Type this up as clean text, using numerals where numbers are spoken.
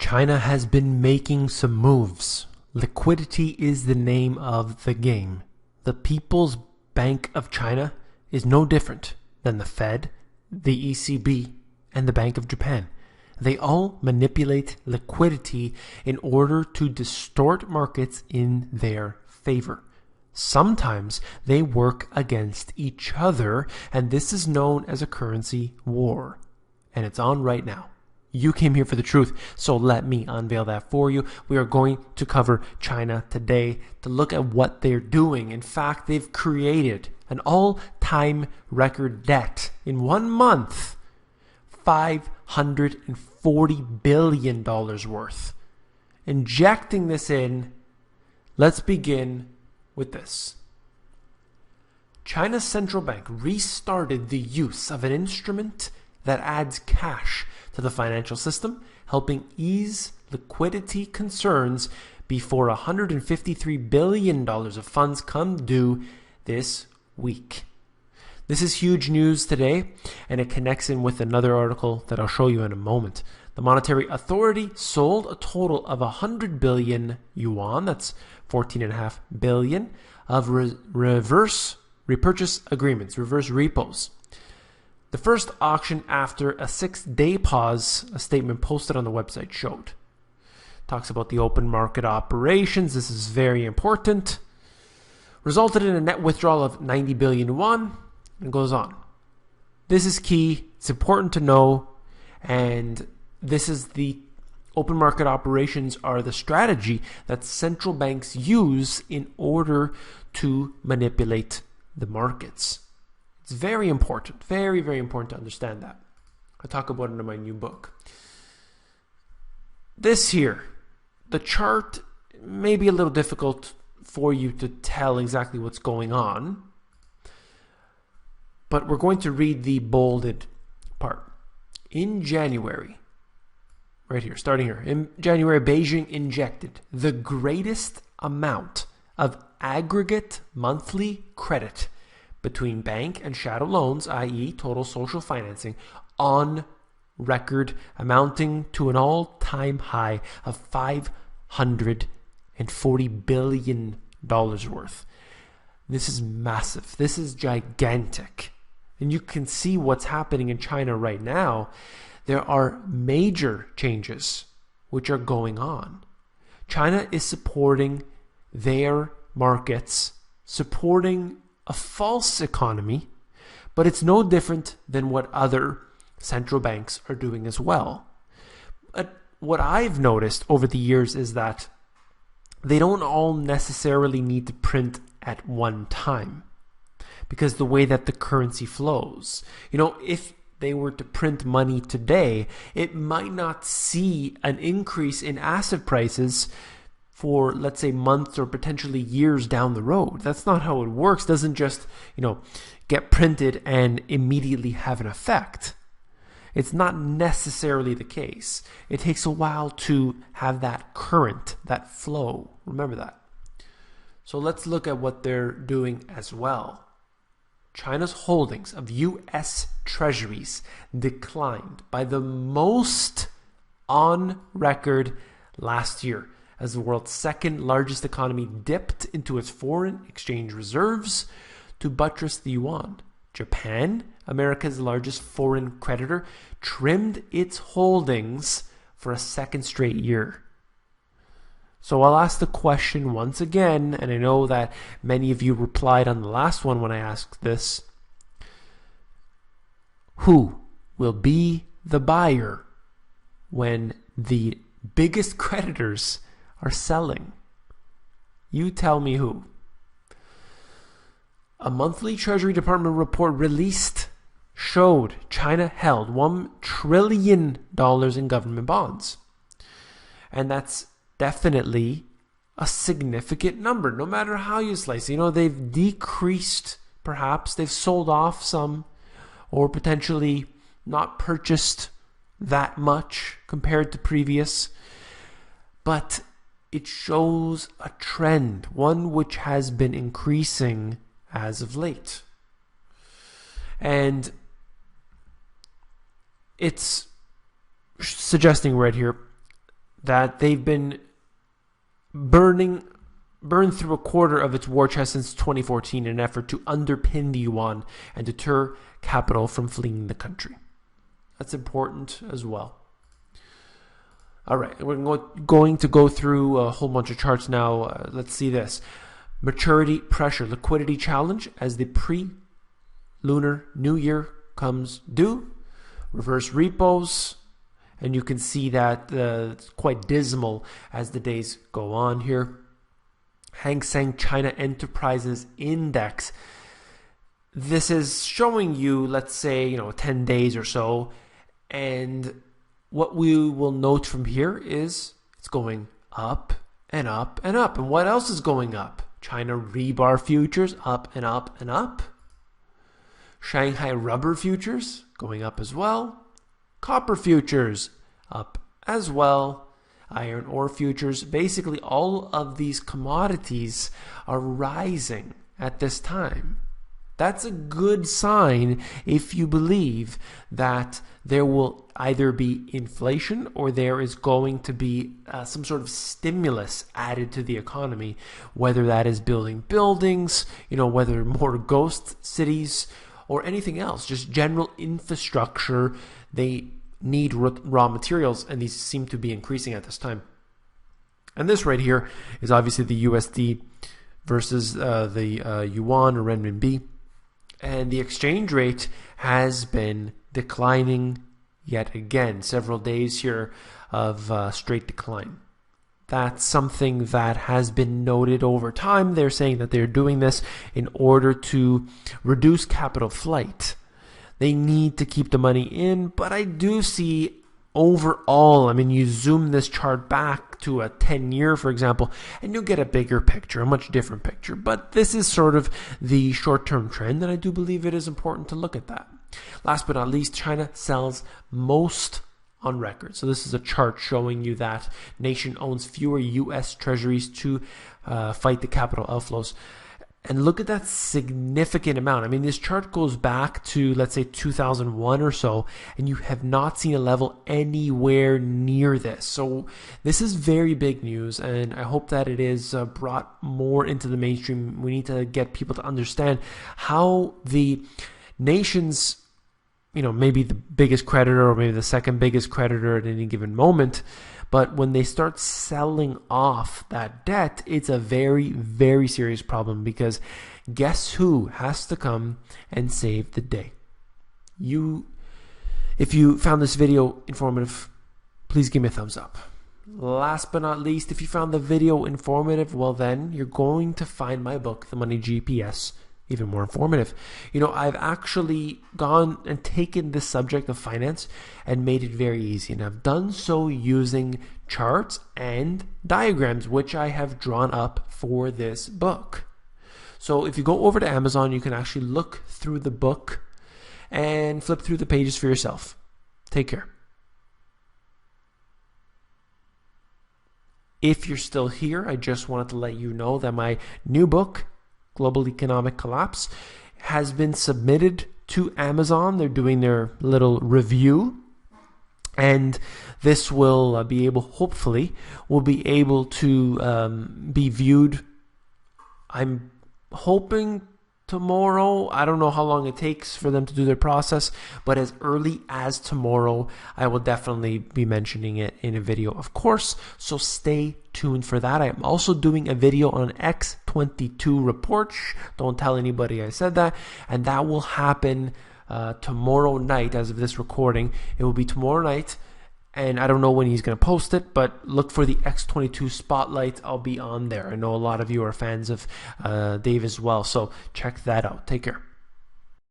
China has been making some moves. Liquidity is the name of the game. The People's Bank of China is no different than the Fed, the ECB, and the Bank of Japan. They all manipulate liquidity in order to distort markets in their favor. Sometimes they work against each other, and this is known as a currency war. And it's on right now. You came here for the truth, so let me unveil that for you. We are going to cover China today to look at what they're doing. In fact, they've created an all-time record debt in 1 month, $540 billion worth. Injecting this in, let's begin with this. China's central bank restarted the use of an instrument that adds cash to the financial system, helping ease liquidity concerns before $153 billion of funds come due this week. This is huge news today, and it connects in with another article that I'll show you in a moment. The Monetary Authority sold a total of 100 billion yuan, that's 14.5 billion, of reverse repurchase agreements, reverse repos. The first auction after a 6-day pause, a statement posted on the website showed. Talks about the open market operations. This is very important. Resulted in a net withdrawal of 90 billion yuan, and goes on. This is key. It's important to know, and this is the open market operations are the strategy that central banks use in order to manipulate the markets. It's very important, very, very important to understand that. I talk about it in my new book. This here, the chart may be a little difficult for you to tell exactly what's going on, but we're going to read the bolded part. In January, right here, starting here, in January, Beijing injected the greatest amount of aggregate monthly credit between bank and shadow loans, i.e. total social financing, on record, amounting to an all-time high of $540 billion worth. This is massive. This is gigantic. And you can see what's happening in China right now. There are major changes which are going on. China is supporting their markets, supporting a false economy, but it's no different than what other central banks are doing as well. But what I've noticed over the years is that they don't all necessarily need to print at one time, because the way that the currency flows. If they were to print money today, it might not see an increase in asset prices for, let's say, months or potentially years down the road. That's not how it works. It doesn't just, get printed and immediately have an effect. It's not necessarily the case. It takes a while to have that current, that flow. Remember that. So let's look at what they're doing as well. China's holdings of U.S. treasuries declined by the most on record last year, as the world's second largest economy dipped into its foreign exchange reserves to buttress the yuan. Japan, America's largest foreign creditor, trimmed its holdings for a second straight year. So I'll ask the question once again, and I know that many of you replied on the last one when I asked this. Who will be the buyer when the biggest creditors are selling? You tell me who. A monthly Treasury Department report released showed China held $1 trillion in government bonds. And that's definitely a significant number, no matter how you slice it. They've decreased, perhaps, they've sold off some, or potentially not purchased that much compared to previous. But it shows a trend, one which has been increasing as of late. And it's suggesting right here that they've been burned through a quarter of its war chest since 2014 in an effort to underpin the yuan and deter capital from fleeing the country. That's important as well. All right, we're going to go through a whole bunch of charts now. Let's see this. Maturity pressure, liquidity challenge as the pre-lunar new year comes due. Reverse repos, and you can see that it's quite dismal as the days go on here. Hang Seng China Enterprises Index. This is showing you, let's say, 10 days or so, and what we will note from here is it's going up and up and up. And what else is going up? China rebar futures up and up and up. Shanghai rubber futures going up as well. Copper futures up as well. Iron ore futures. Basically, all of these commodities are rising at this time. That's a good sign if you believe that there will either be inflation or there is going to be some sort of stimulus added to the economy, whether that is building buildings, whether more ghost cities or anything else, just general infrastructure. They need raw materials, and these seem to be increasing at this time. And this right here is obviously the USD versus the yuan or renminbi. And the exchange rate has been declining yet again. Several days here of straight decline. That's something that has been noted over time. They're saying that they're doing this in order to reduce capital flight. They need to keep the money in, but I do see overall, you zoom this chart back to a 10-year, for example, and you'll get a bigger picture, a much different picture. But this is sort of the short-term trend, and I do believe it is important to look at that. Last but not least, China sells most on record. So this is a chart showing you that nation owns fewer U.S. treasuries to fight the capital outflows. And look at that significant amount. This chart goes back to, let's say, 2001 or so, and you have not seen a level anywhere near this. So this is very big news, and I hope that it is brought more into the mainstream. We need to get people to understand how the nation's, maybe the biggest creditor or maybe the second biggest creditor at any given moment, but when they start selling off that debt, it's a very, very serious problem, because guess who has to come and save the day? If you found this video informative, please give me a thumbs up. Last but not least, if you found the video informative, well then you're going to find my book, The Money GPS, even more informative. I've actually gone and taken this subject of finance and made it very easy. And I've done so using charts and diagrams, which I have drawn up for this book. So if you go over to Amazon, you can actually look through the book and flip through the pages for yourself. Take care. If you're still here, I just wanted to let you know that my new book, Global Economic Collapse, has been submitted to Amazon. They're doing their little review, and this will hopefully be able to be viewed, I'm hoping, tomorrow. I don't know how long it takes for them to do their process, but as early as tomorrow, I will definitely be mentioning it in a video, of course, so stay tuned for that. I am also doing a video on X22 report. Don't tell anybody I said that, and that will happen tomorrow night. As of this recording, it will be tomorrow night, and I don't know when he's going to post it, but look for the X22 spotlight. I'll be on there. I know a lot of you are fans of Dave as well, so check that out. Take care.